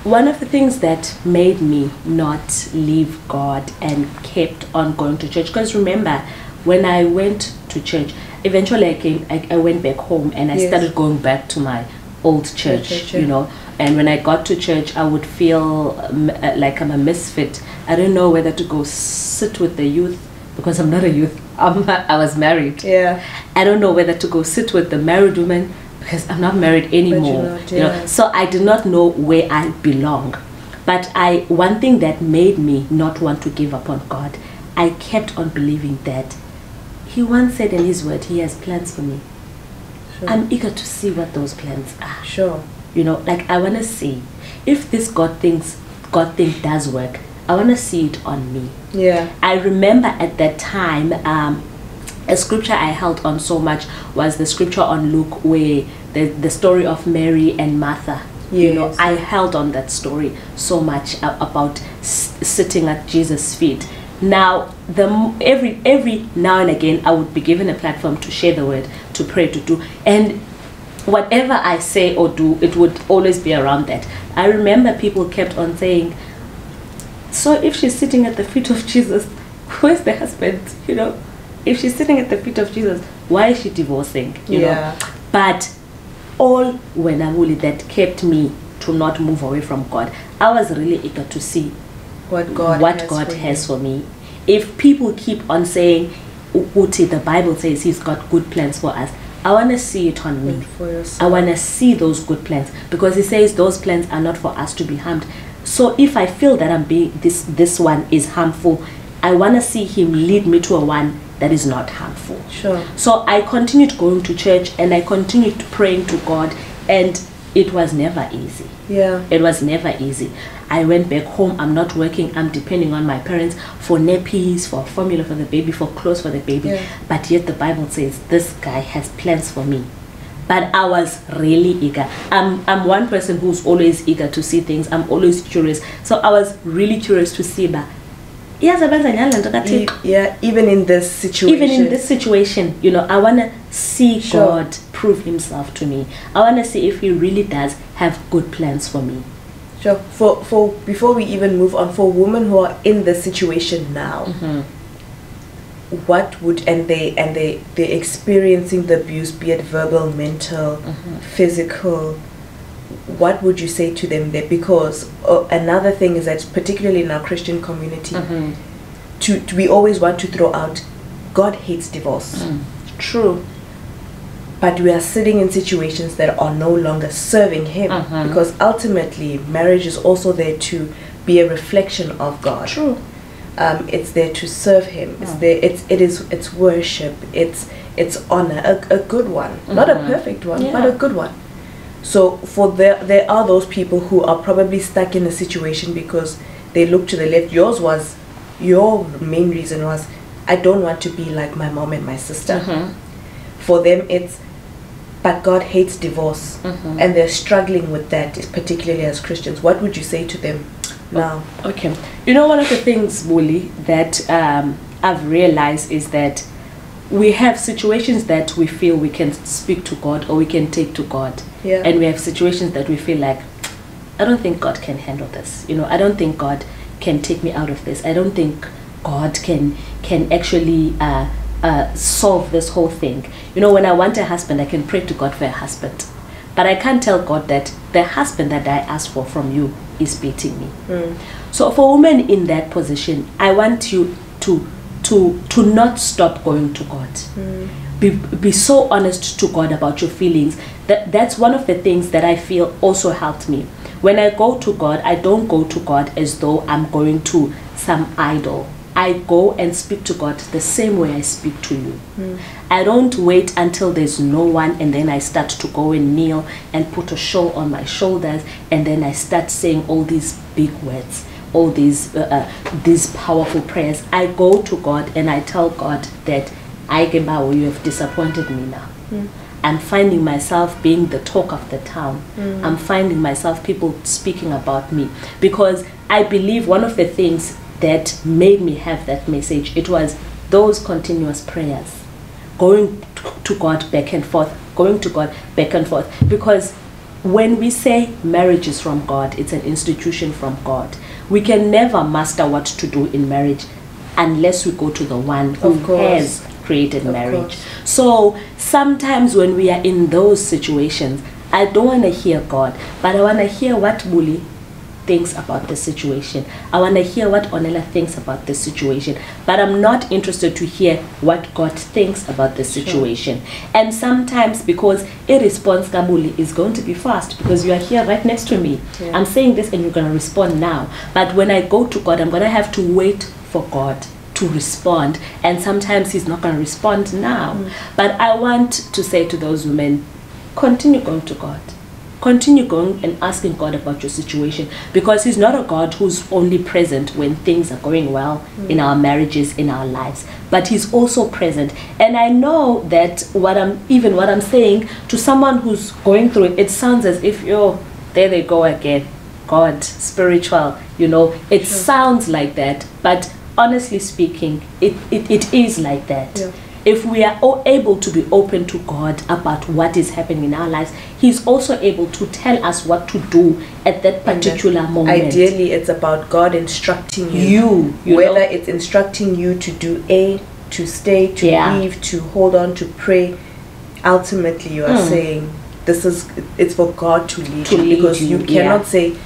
One of the things that made me not leave God and kept on going to church, because remember, when I went to church, eventually I went back home, and I started going back to my old church, you know. And when I got to church, I would feel like I'm a misfit. I don't know whether to go sit with the youth, because I'm not a youth. I was married. Yeah. I don't know whether to go sit with the married women, because I'm not married anymore. You know, so I did not know where I belong. But one thing that made me not want to give up on God, I kept on believing that He once said in His word, He has plans for me. Sure. I'm eager to see what those plans are. Sure. You know, like, I want to see if this God thing does work. I want to see it on me. Yeah. I remember at that time, a scripture I held on so much was the scripture on Luke, where the story of Mary and Martha. Yes. You know, I held on that story so much about sitting at Jesus' feet. Now, every now and again, I would be given a platform to share the word, to pray, to do, and whatever I say or do, it would always be around that. I remember people kept on saying, so if she's sitting at the feet of Jesus, where's the husband? You know, if she's sitting at the feet of Jesus, why is she divorcing? You know? But all when Buli, that kept me to not move away from God. I was really eager to see what God has for me. If people keep on saying, Uti, the Bible says He's got good plans for us, I want to see it on me. I want to see those good plans, because He says those plans are not for us to be harmed. So if I feel that I'm being this one is harmful, I want to see Him lead me to a one that is not harmful. Sure. So I continued going to church, and I continued praying to God, and it was never easy. Yeah. It was never easy. I went back home. I'm not working. I'm depending on my parents for nappies, for formula for the baby, for clothes for the baby. Yeah. But yet the Bible says this guy has plans for me. But I was really eager. I'm one person who's always eager to see things. I'm always curious. So I was really curious to see that. Yeah, even in this situation. You know, I want to see God prove Himself to me. I want to see if He really does have good plans for me. Sure. For before we even move on, for women who are in this situation now, what would they're experiencing the abuse, be it verbal, mental, physical, what would you say to them there? Because another thing is that, particularly in our Christian community, we always want to throw out, God hates divorce. True. But we are sitting in situations that are no longer serving Him, because ultimately marriage is also there to be a reflection of God. True. It's there to serve Him. It's there. It's worship. It's honor. A good one, not a perfect one, but a good one. So there are those people who are probably stuck in a situation because they look to the left. Your main reason was, I don't want to be like my mom and my sister. For them it's, but God hates divorce, and they're struggling with that, particularly as Christians. What would you say to them now? Okay, you know, one of the things, Buli, that I've realized is that we have situations that we feel we can speak to God, or we can take to God, and we have situations that we feel like, I don't think God can handle this. You know, I don't think God can take me out of this. I don't think God can actually solve this whole thing. You know, when I want a husband, I can pray to God for a husband, but I can't tell God that the husband that I asked for from you is beating me. So for women in that position, I want you to not stop going to God. be so honest to God about your feelings. That's one of the things that I feel also helped me. When I go to God, I don't go to God as though I'm going to some idol. I go and speak to God the same way I speak to you. I don't wait until there's no one and then I start to go and kneel and put a shawl on my shoulders and then I start saying all these big words, all these powerful prayers. I go to God and I tell God that you have disappointed me now. I'm finding myself being the talk of the town. I'm finding myself people speaking about me, because I believe one of the things that made me have that message, it was those continuous prayers, going to God back and forth, going to God back and forth. Because when we say marriage is from God, it's an institution from God, we can never master what to do in marriage unless we go to the one who has created marriage. So sometimes when we are in those situations, I don't want to hear God, but I want to hear what Buli thinks about the situation. I want to hear what Onela thinks about the situation, but I'm not interested to hear what God thinks about the situation. And sometimes, because a response Kabuli is going to be fast, because you are here right next to me, I'm saying this and you're going to respond now, but when I go to God, I'm going to have to wait for God to respond, and sometimes he's not going to respond now. But I want to say to those women, continue going to God. Continue going and asking God about your situation, because he's not a God who's only present when things are going well in our marriages, in our lives, but he's also present. And I know that what I'm saying to someone who's going through it, it sounds as if, there they go again, God, spiritual, it sounds like that, but honestly speaking, it is like that. If we are all able to be open to God about what is happening in our lives, he's also able to tell us what to do at that particular moment. Ideally, it's about God instructing you whether it's instructing you to do A, to stay, to leave, to hold on, to pray. Ultimately, you are saying it's for God to lead you, because you cannot say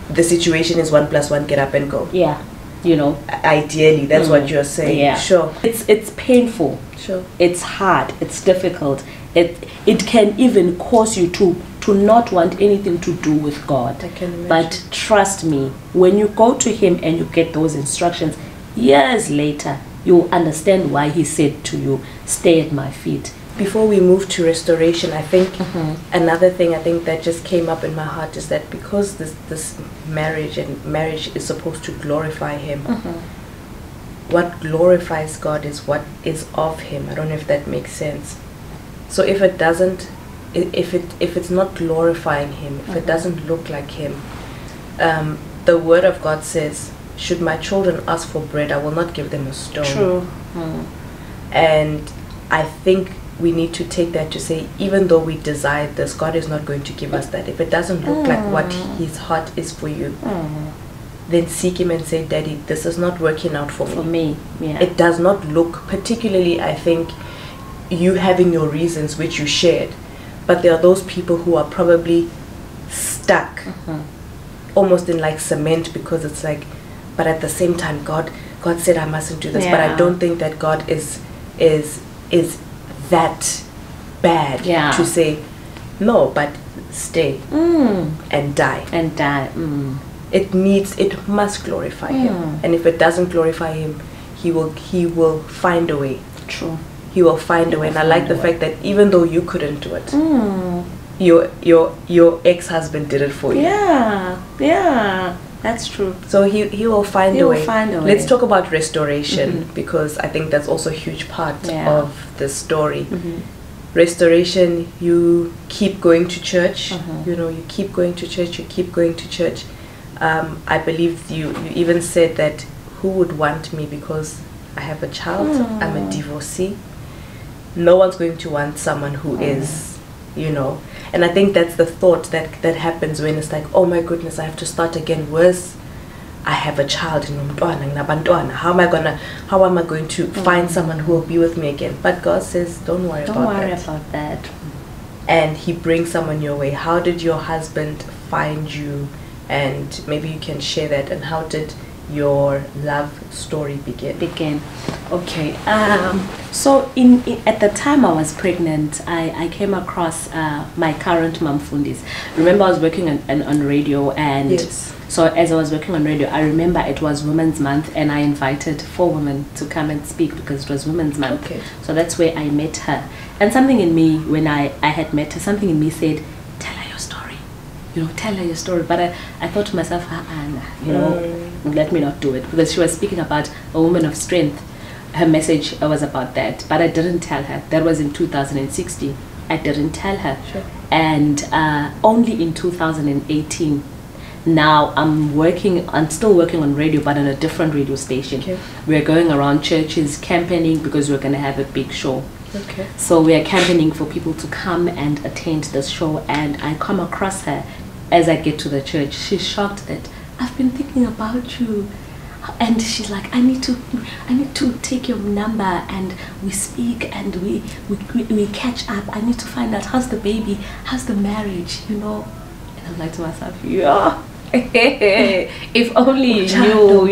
the situation is 1 + 1, get up and go. Ideally, that's what you're saying. Sure. It's painful. Sure. It's hard. It's difficult. It can even cause you to not want anything to do with God. I can imagine. But trust me, when you go to him and you get those instructions, years later, you'll understand why he said to you, stay at my feet. Before we move to restoration, I think another thing I think that just came up in my heart is that because this marriage is supposed to glorify him, what glorifies God is what is of him. I don't know if that makes sense. So if it doesn't, if it's not glorifying him, if it doesn't look like him, the word of God says, should my children ask for bread, I will not give them a stone. True. And I think we need to take that to say, even though we desire this, God is not going to give us that. If it doesn't look like what his heart is for you, then seek him and say, Daddy, this is not working out for me. It does not look, particularly I think, you having your reasons which you shared, but there are those people who are probably stuck almost in like cement, because it's like, but at the same time God said I mustn't do this, but I don't think that God is that bad to say no, but stay and die. It must glorify him, and if it doesn't glorify him, he will find a way. True. He will find a way. And I like the fact that even though you couldn't do it, your ex-husband did it for you. That's true. So he will find a way. Let's talk about restoration, because I think that's also a huge part of the story. Restoration, you keep going to church. You keep going to church. You keep going to church. I believe you even said that, who would want me because I have a child? I'm a divorcee. No one's going to want someone who is, And I think that's the thought that happens when it's like, oh my goodness, I have to start again. Worse, I have a child. How am I going to find someone who will be with me again? But God says, don't worry about that. And he brings someone your way. How did your husband find you? And maybe you can share that. And how did your love story begin? Okay. So at the time I was pregnant, I came across my current Mamfundis. Remember, I was working on radio, and yes. So as I was working on radio, I remember it was Women's Month, and I invited 4 women to come and speak because it was Women's Month. Okay. So that's where I met her. And something in me, when I had met her, something in me said, tell her your story. Tell her your story. But I thought to myself, let me not do it. Because she was speaking about a woman of strength. Her message was about that. But I didn't tell her. That was in 2016. I didn't tell her. Sure. And only in 2018, now I'm still working on radio, but on a different radio station. Okay. We're going around churches campaigning because we're going to have a big show. Okay. So we are campaigning for people to come and attend this show, and I come across her as I get to the church. She's shocked that I've been thinking about you, and she's like, I need to take your number, and we speak, and we catch up. I need to find out how's the baby, how's the marriage, And I'm like to myself, yeah. If only you knew,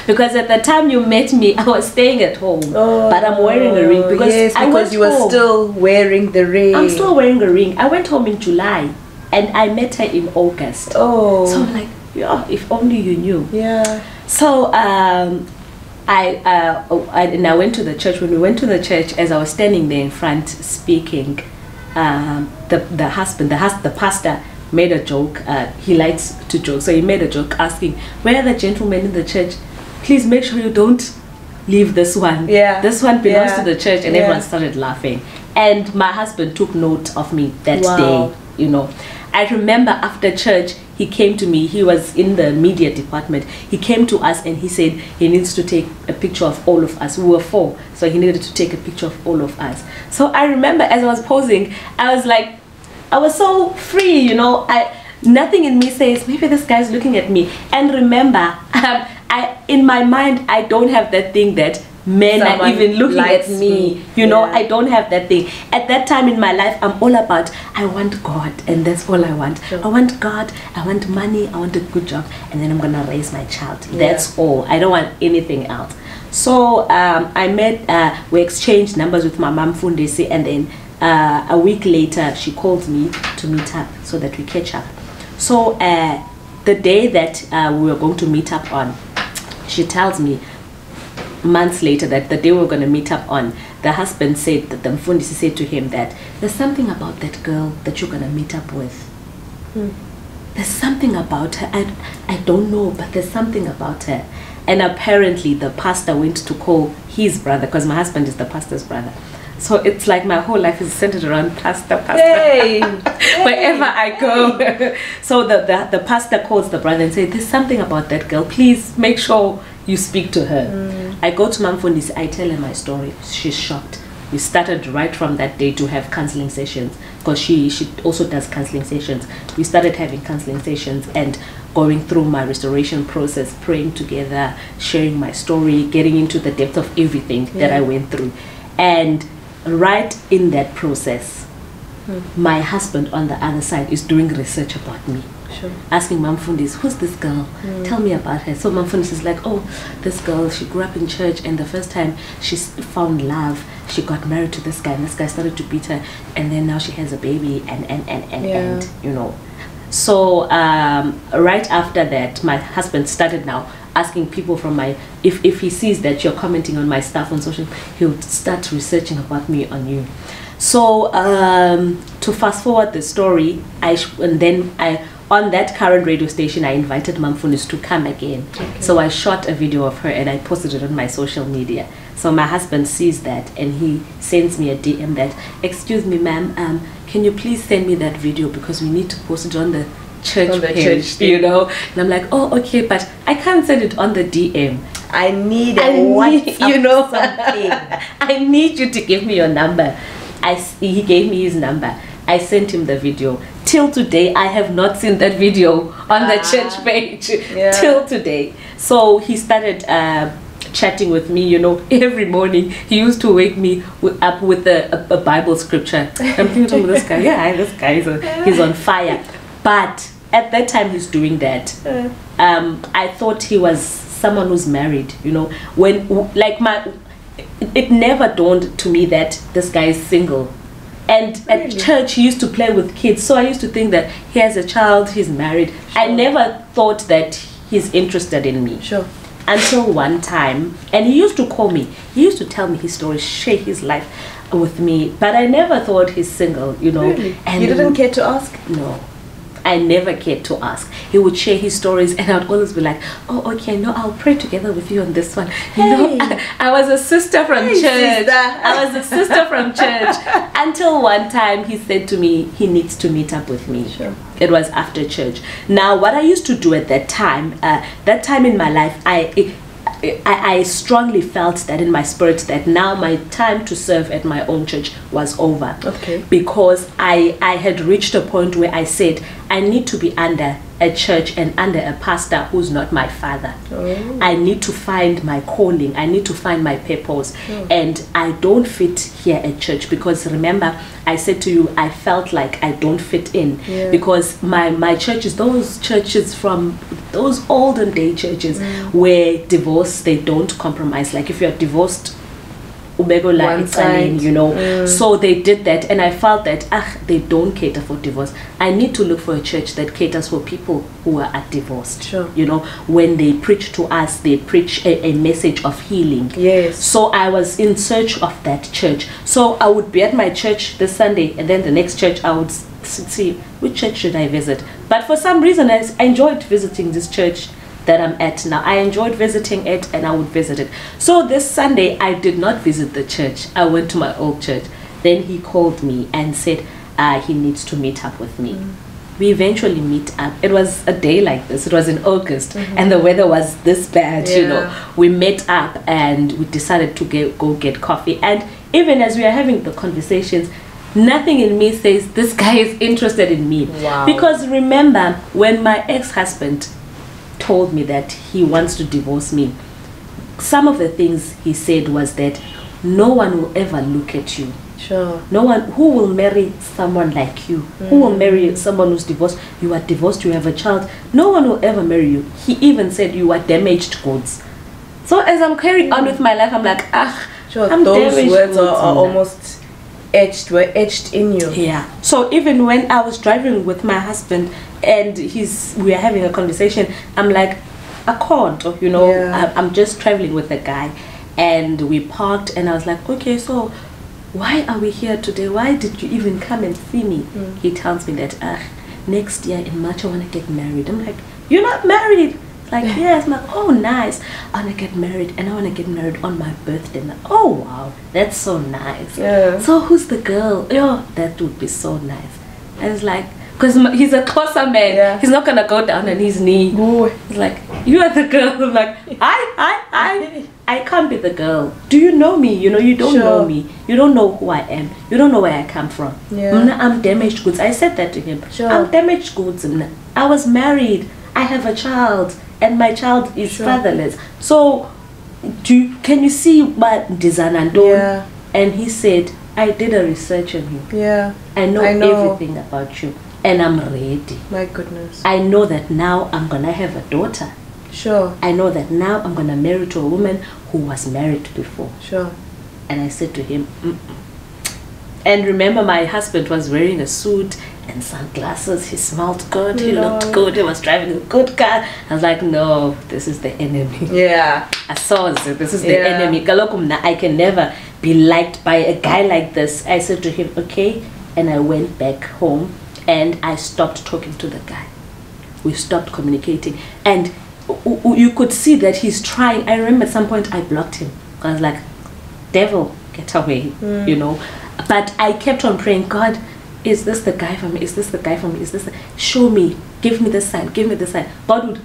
because at the time you met me, I was staying at home, but I'm wearing a ring because you were still wearing the ring. I'm still wearing a ring. I went home in July, and I met her in August. Oh, so I'm like, yeah, if only you knew. Yeah. So I went to the church. When we went to the church, as I was standing there in front speaking, the pastor made a joke. He likes to joke, so he made a joke asking, where are the gentlemen in the church? Please make sure you don't leave this one. Yeah. This one belongs to the church. And everyone started laughing. And my husband took note of me that day. I remember after church, he came to me. He was in the media department. He came to us and he said he needs to take a picture of all of us. We were 4, so he needed to take a picture of all of us. So I remember as I was posing, I was like, I was so free, nothing in me says, maybe this guy's looking at me. And remember, in my mind, I don't have that thing that men are even looking at me. I don't have that thing. At that time in my life, I'm all about, I want God, and that's all I want. Sure. I want God, I want money, I want a good job, and then I'm going to raise my child. That's all. I don't want anything else. So we exchanged numbers with my mom, Fundesi, and then a week later, she called me to meet up so that we catch up. So the day that we were going to meet up on, she tells me months later that the day we were going to meet up on, the husband said, that the Mfundisi said to him that there's something about that girl that you're going to meet up with. There's something about her. I don't know, but there's something about her. And apparently the pastor went to call his brother, because my husband is the pastor's brother. So it's like my whole life is centered around pastor. Hey. Wherever I go. So the pastor calls the brother and says, there's something about that girl. Please make sure you speak to her. I go to Mamfundisi, I tell her my story. She's shocked. We started right from that day to have counseling sessions, because she also does counseling sessions. We started having counseling sessions and going through my restoration process, praying together, sharing my story, getting into the depth of everything that I went through. And right in that process, my husband on the other side is doing research about me. Sure. Asking Mamfundis, who's this girl? Tell me about her. So Mamfundis is like, oh, this girl, she grew up in church, and the first time she found love, she got married to this guy, and this guy started to beat her, and then now she has a baby, and So right after that, my husband started now asking people from if he sees that you're commenting on my stuff on social, he'll start researching about me on you. So to fast forward the story, on that current radio station, I invited Mamfundis to come again. Okay. So I shot a video of her and I posted it on my social media. So my husband sees that and he sends me a DM that, excuse me ma'am, can you please send me that video because we need to post it on the church page, And I'm like, oh, okay, but I can't send it on the DM. I need something. I need you to give me your number. He gave me his number. I sent him the video. Till today, I have not seen that video on the church page. Till today. So he started chatting with me, every morning. He used to wake me up with a Bible scripture. I'm thinking, this guy, he's on fire. But at that time he's doing that, I thought he was someone who's married, you know, when like it never dawned to me that this guy is single. And really? At church he used to play with kids, so I used to think that he has a child, he's married. Sure. I never thought that he's interested in me. Sure. Until one time, and he used to call me, he used to tell me his story, share his life with me, but I never thought he's single, you know. Really? And you didn't care to ask? No, I never cared to ask. He would share his stories and I'd always be like, oh, okay, no, I'll pray together with you on this one. You know, I was a sister from church. Sister. I was a sister from church. Until one time he said to me, he needs to meet up with me. Sure. It was after church. Now, what I used to do at that time in my life, I strongly felt that in my spirit that now my time to serve at my own church was over. Okay. Because I had reached a point where I said I need to be under a church and under a pastor who's not my father. Oh. I need to find my calling. I need to find my purpose. And I don't fit here at church because remember I said to you I felt like I don't fit in because my churches, those churches from those olden day churches where divorce, they don't compromise. Like if you're divorced, one side, you know. So they did that and I felt that they don't cater for divorce. I need to look for a church that caters for people who are divorced. Sure. You know, when they preach to us, they preach a message of healing. Yes. So I was in search of that church. So I would be at my church this Sunday and then the next church I would see which church should I visit. But for some reason I enjoyed visiting this church that I'm at now. I enjoyed visiting it and I would visit it. So this Sunday I did not visit the church. I went to my old church. Then he called me and said he needs to meet up with me. We eventually meet up. It was a day like this. It was in August and the weather was this bad, you know. We met up and we decided to go get coffee. And even as we are having the conversations, nothing in me says this guy is interested in me. Wow. Because remember when my ex-husband told me that he wants to divorce me, some of the things he said was that no one will ever look at you. Sure. No one who will marry someone like you, who will marry someone who's divorced. You are divorced, you have a child. No one will ever marry you. He even said you are damaged goods. So as I'm carrying on with my life, I'm like, sure, I'm those damaged words goods are almost were etched in you. Yeah. So even when I was driving with my husband and we are having a conversation, I'm like, I can't, you know, I'm just traveling with a guy. And we parked and I was like, okay, so why are we here today? Why did you even come and see me? He tells me that next year in March I want to get married. I'm like, you're not married? Like, yes. I'm like, oh, nice. I want to get married and I want to get married on my birthday. Like, oh, wow, that's so nice. Yeah. So who's the girl? Oh, that would be so nice. And it's like, because he's a closer man. Yeah. He's not going to go down on his knee. Ooh. He's like, you are the girl. I'm like, I can't be the girl. Do you know me? You know, you don't know me. You don't know who I am. You don't know where I come from. Yeah. I'm damaged goods. I said that to him. Sure. I'm damaged goods. I was married. I have a child. And my child is fatherless. So, can you see what Dizanando? Yeah. And he said, I did a research on you. Yeah. I know everything about you. And I'm ready. My goodness. I know that now I'm going to have a daughter. Sure. I know that now I'm going to marry to a woman who was married before. Sure. And I said to him, And remember, my husband was wearing a suit and sunglasses. He smelled good. He looked good. He was driving a good car. I was like, no, this is the enemy. Yeah. I saw it. This is the enemy. I can never be liked by a guy like this. I said to him, okay. And I went back home and I stopped talking to the guy. We stopped communicating. And you could see that he's trying. I remember at some point I blocked him. I was like, devil, get away, you know. But I kept on praying, God, is this the guy for me? Is this the guy for me? Is this show me, give me the sign, give me the sign. God would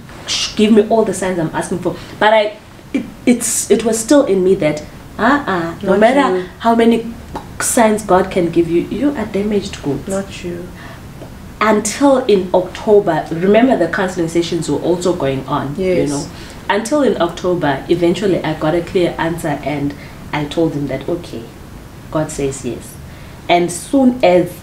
give me all the signs I'm asking for. But it was still in me that no matter how many signs God can give you, you are damaged goods. Not you. Until in October, remember the counseling sessions were also going on. Yes. You know, until in October, eventually I got a clear answer and I told him that okay, God says yes. And soon as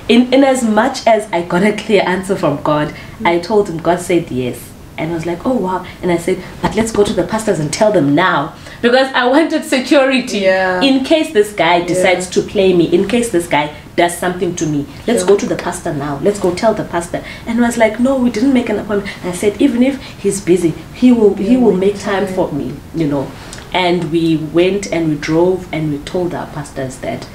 in as much as I got a clear answer from God, I told him God said yes. And I was like, oh wow. And I said, but let's go to the pastors and tell them now, because I wanted security in case this guy decides to play me, in case this guy does something to me. Let's go to the pastor now. Let's go tell the pastor. And I was like, no, we didn't make an appointment. And I said, even if he's busy, he will make time for me, you know. And we went and we drove and we told our pastors that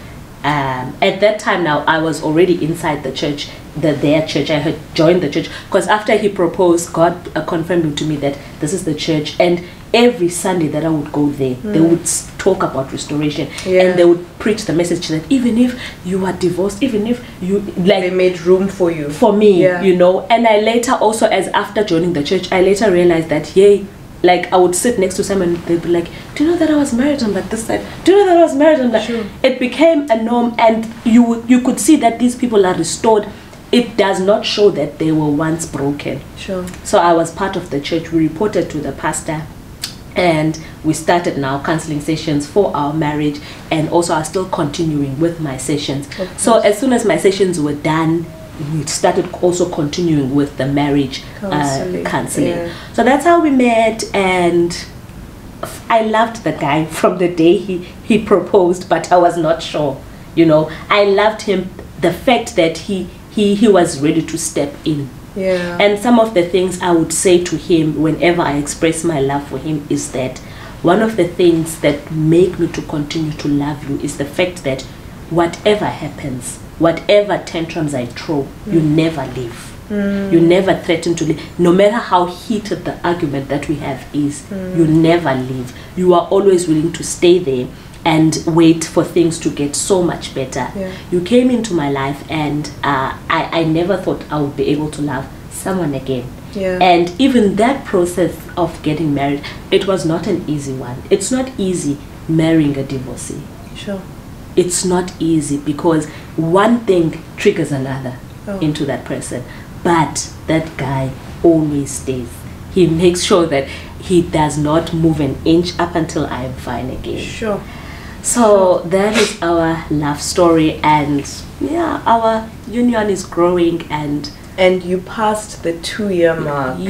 at that time now I was already inside the church, their church. I had joined the church because after he proposed, God confirmed to me that this is the church. And every Sunday that I would go there, they would talk about restoration, and they would preach the message that even if you are divorced, even if you like, they made room for you, for me, you know. And I later also, as after joining the church, I later realized that like I would sit next to someone, they'd be like, do you know that I was married on that this side? Do you know that I was married on that? Sure. It became a norm, and you could see that these people are restored. It does not show that they were once broken. Sure. So I was part of the church. We reported to the pastor, and we started now counseling sessions for our marriage, and also are still continuing with my sessions. So as soon as my sessions were done, we started also continuing with the marriage counseling. So that's how we met, and I loved the guy from the day he proposed, but I was not sure, you know. I loved him, the fact that he was ready to step in. And some of the things I would say to him whenever I express my love for him is that one of the things that make me to continue to love you is the fact that whatever happens, whatever tantrums I throw, you never leave. You never threaten to leave. No matter how heated the argument that we have is, you never leave. You are always willing to stay there and wait for things to get so much better. You came into my life, and I never thought I would be able to love someone again. And even that process of getting married, it was not an easy one. It's not easy marrying a divorcee. Sure. It's not easy because one thing triggers another into that person. But that guy always stays. He makes sure that he does not move an inch up until I am fine again. Sure. So that is our love story, and our union is growing, and you passed the 2-year mark.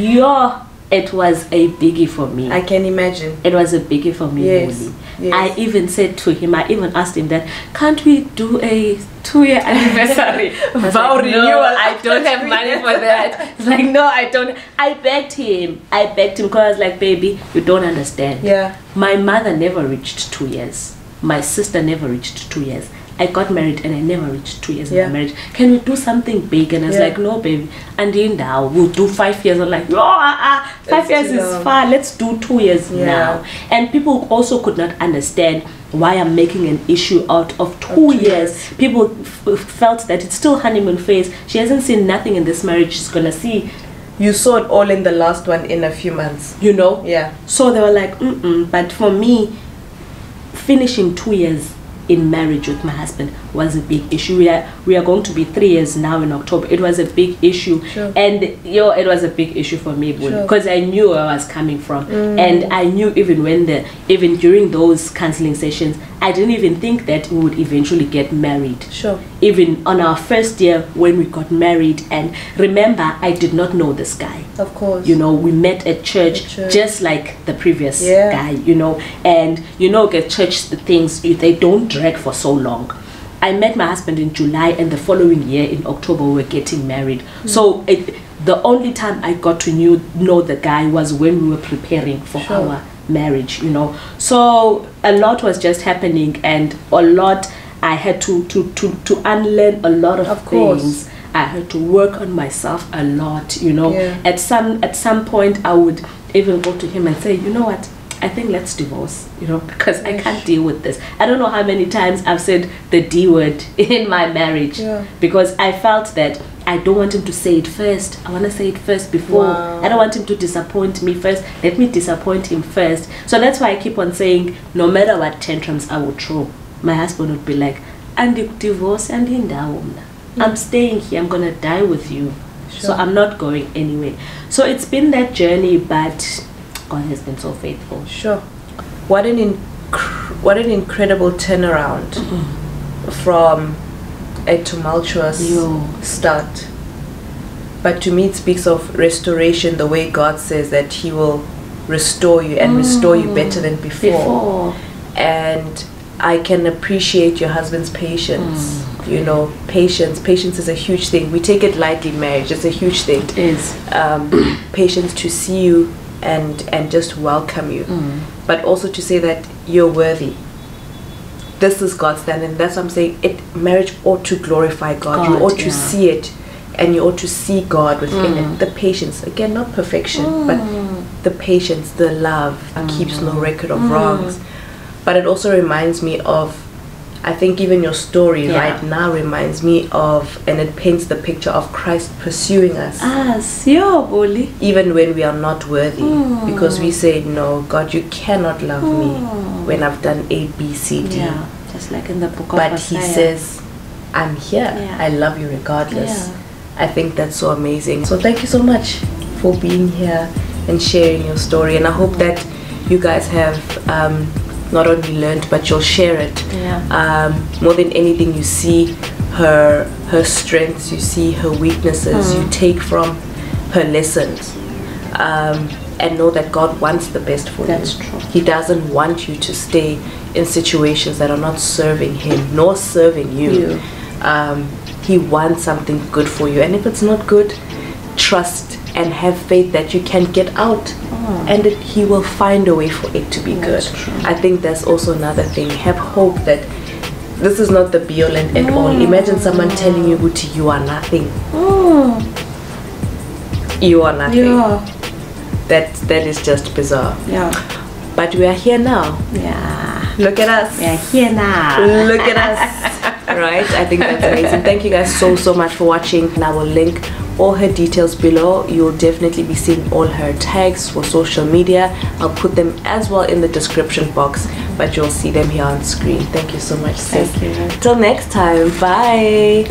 It was a biggie for me. I can imagine. It was a biggie for me, Buli. I even said to him, I even asked him that, can't we do a 2-year anniversary vow renewal? No, I don't have money for that. It's like, no, I don't. I begged him because I was like, baby, you don't understand. My mother never reached 2 years. My sister never reached 2 years. I got married and I never reached 2 years in my marriage. Can we do something big? And I was like, no, baby. And then now we'll do 5 years. I'm like, 5 years is far. Let's do 2 years now. And people also could not understand why I'm making an issue out of 2 years. People felt that it's still honeymoon phase. She hasn't seen nothing in this marriage. She's gonna see. You saw it all in the last one in a few months. You know? So they were like, But for me, finishing 2 years in marriage with my husband was a big issue. We are going to be 3 years now in October. It was a big issue. And it was a big issue for me, because I knew where I was coming from. And I knew even during those counseling sessions, I didn't even think that we would eventually get married. Even on our first year when we got married, and remember, I did not know this guy. Of course. You know, we met at church, just like the previous guy, you know. And you know, at church, the things, they don't drag for so long. I met my husband in July, and the following year in October we were getting married. So the only time I got to know the guy was when we were preparing for our marriage, you know. So a lot was just happening, and a lot I had to unlearn a lot of things. I had to work on myself a lot, you know. At some point I would even go to him and say, you know what, I think let's divorce, you know, because I can't deal with this. I don't know how many times I've said the D word in my marriage, because I felt that I don't want him to say it first. I want to say it first before. I don't want him to disappoint me first. Let me disappoint him first. So that's why I keep on saying, no matter what tantrums I would throw, my husband would be like, and divorce and I'm staying here. I'm gonna die with you. So I'm not going anywhere. So it's been that journey, but God has been so faithful. What an incredible turnaround from a tumultuous start But to me, it speaks of restoration, the way God says that He will restore you and restore you better than before. And I can appreciate your husband's patience. You know, patience is a huge thing. We take it lightly, marriage, it's a huge thing. It is. Patience to see you and just welcome you, but also to say that you're worthy. This is God's standard, and that's what I'm saying. Marriage ought to glorify God. You ought to see it, and you ought to see God within it. The patience, again, not perfection, but the patience, the love keeps no record of wrongs. But it also reminds me of, I think even your story right now reminds me of, and it paints the picture of Christ pursuing us. Buli. Even when we are not worthy, because we say, no, God, you cannot love me when I've done A, B, C, D. Yeah, just like in the book of But Isaiah. He says, I'm here. I love you regardless. I think that's so amazing. So thank you so much for being here and sharing your story. And I hope that you guys have not only learned, but you'll share it. More than anything, you see her strengths, you see her weaknesses, you take from her lessons, and know that God wants the best for you. That's true. He doesn't want you to stay in situations that are not serving Him nor serving you. He wants something good for you, and if it's not good, trust and have faith that you can get out, and that He will find a way for it to be good. True. I think that's also another thing. Have hope that this is not the be all and end all. Imagine someone telling you, Guti, you are nothing. You are nothing. That is just bizarre. But we are here now. Look at us. We are here now. Look at us. Right? I think that's amazing. Thank you guys so much for watching. And I will link all her details below. You'll definitely be seeing all her tags for social media. I'll put them as well in the description box, but you'll see them here on screen. Thank you so much, sis. Thank you. Till next time. Bye.